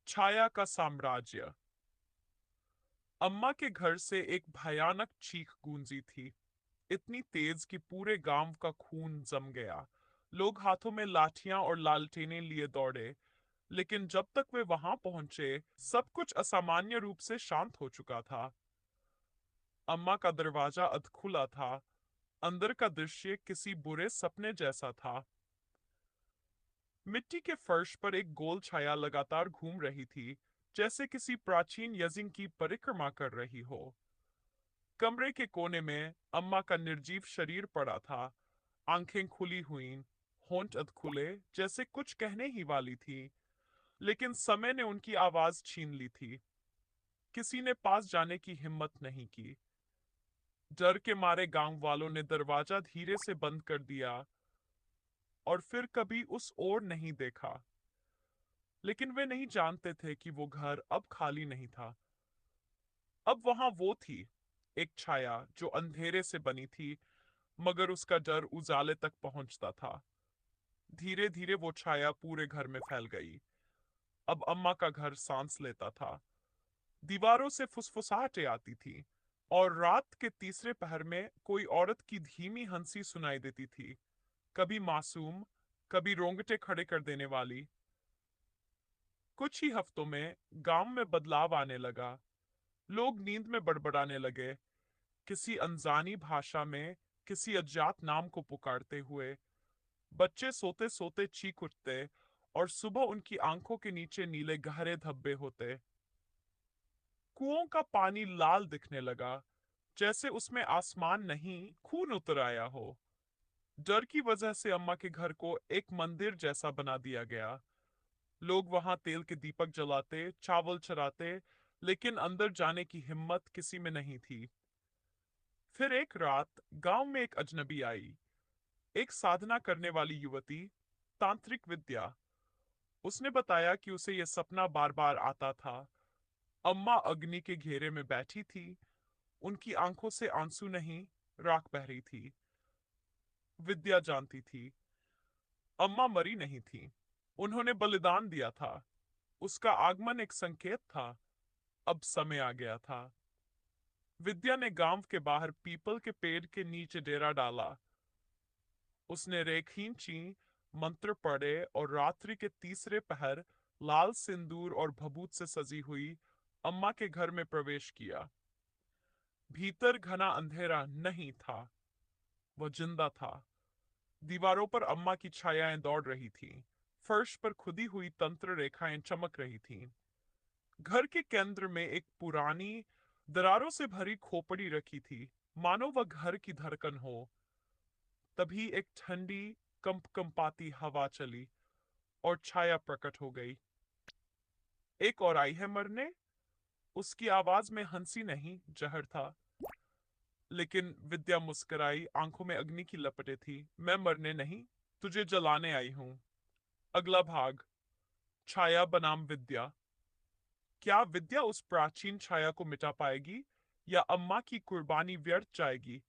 छाया का साम्राज्य। अम्मा के घर से एक भयानक चीख गूंजी थी, इतनी तेज कि पूरे गांव का खून जम गया। लोग हाथों में लाठियां और लालटेनें लिए दौड़े, लेकिन जब तक वे वहां पहुंचे, सब कुछ असामान्य रूप से शांत हो चुका था। अम्मा का दरवाजा अधखुला था, अंदर का दृश्य किसी बुरे सपने जैसा था। मिट्टी के फर्श पर एक गोल छाया लगातार घूम रही थी, जैसे किसी प्राचीन यज्ञ की परिक्रमा कर रही हो। कमरे के कोने में अम्मा का निर्जीव शरीर पड़ा था, आंखें खुली हुई, होंठ अधखुले, जैसे कुछ कहने ही वाली थी, लेकिन समय ने उनकी आवाज छीन ली थी। किसी ने पास जाने की हिम्मत नहीं की। डर के मारे गांव वालों ने दरवाजा धीरे से बंद कर दिया और फिर कभी उस ओर नहीं देखा। लेकिन वे नहीं जानते थे कि वो घर अब खाली नहीं था। अब वहां वो थी, एक छाया जो अंधेरे से बनी थी, मगर उसका डर उजाले तक पहुंचता था। धीरे धीरे वो छाया पूरे घर में फैल गई। अब अम्मा का घर सांस लेता था। दीवारों से फुसफुसाहटें आती थी और रात के तीसरे पहर में कोई औरत की धीमी हंसी सुनाई देती थी, कभी मासूम, कभी रोंगटे खड़े कर देने वाली। कुछ ही हफ्तों में गांव में बदलाव आने लगा। लोग नींद में बड़बड़ाने लगे, किसी अनजानी भाषा में, किसी अज्ञात नाम को पुकारते हुए। बच्चे सोते सोते चीख उठते और सुबह उनकी आंखों के नीचे नीले गहरे धब्बे होते। कुओं का पानी लाल दिखने लगा, जैसे उसमें आसमान नहीं, खून उतर आया हो। डर की वजह से अम्मा के घर को एक मंदिर जैसा बना दिया गया। लोग वहां तेल के दीपक जलाते, चावल चढ़ाते, लेकिन अंदर जाने की हिम्मत किसी में नहीं थी। फिर एक रात गांव में एक अजनबी आई, एक साधना करने वाली युवती, तांत्रिक विद्या। उसने बताया कि उसे यह सपना बार बार आता था। अम्मा अग्नि के घेरे में बैठी थी, उनकी आंखों से आंसू नहीं, राख बह रही थी। विद्या जानती थी, अम्मा मरी नहीं थी, उन्होंने बलिदान दिया था। उसका आगमन एक संकेत था, अब समय आ गया था। विद्या ने गांव के बाहर पीपल के पेड़ के नीचे डेरा डाला। उसने रेख खींची, मंत्र पढ़े और रात्रि के तीसरे पहर लाल सिंदूर और भभूत से सजी हुई अम्मा के घर में प्रवेश किया। भीतर घना अंधेरा नहीं था, वह जिंदा था। दीवारों पर अम्मा की छायाएं दौड़ रही थीं, फर्श पर खुदी हुई तंत्र रेखाएं चमक रही थीं। घर के केंद्र में एक पुरानी, दरारों से भरी खोपड़ी रखी थी, मानो वह घर की धड़कन हो। तभी एक ठंडी, कंपकंपाती हवा चली और छाया प्रकट हो गई। एक और आई है मरने। उसकी आवाज में हंसी नहीं, जहर था। लेकिन विद्या मुस्कुराई, आंखों में अग्नि की लपटें थी। मैं मरने नहीं, तुझे जलाने आई हूं। अगला भाग। छाया बनाम विद्या। क्या विद्या उस प्राचीन छाया को मिटा पाएगी, या अम्मा की कुर्बानी व्यर्थ जाएगी?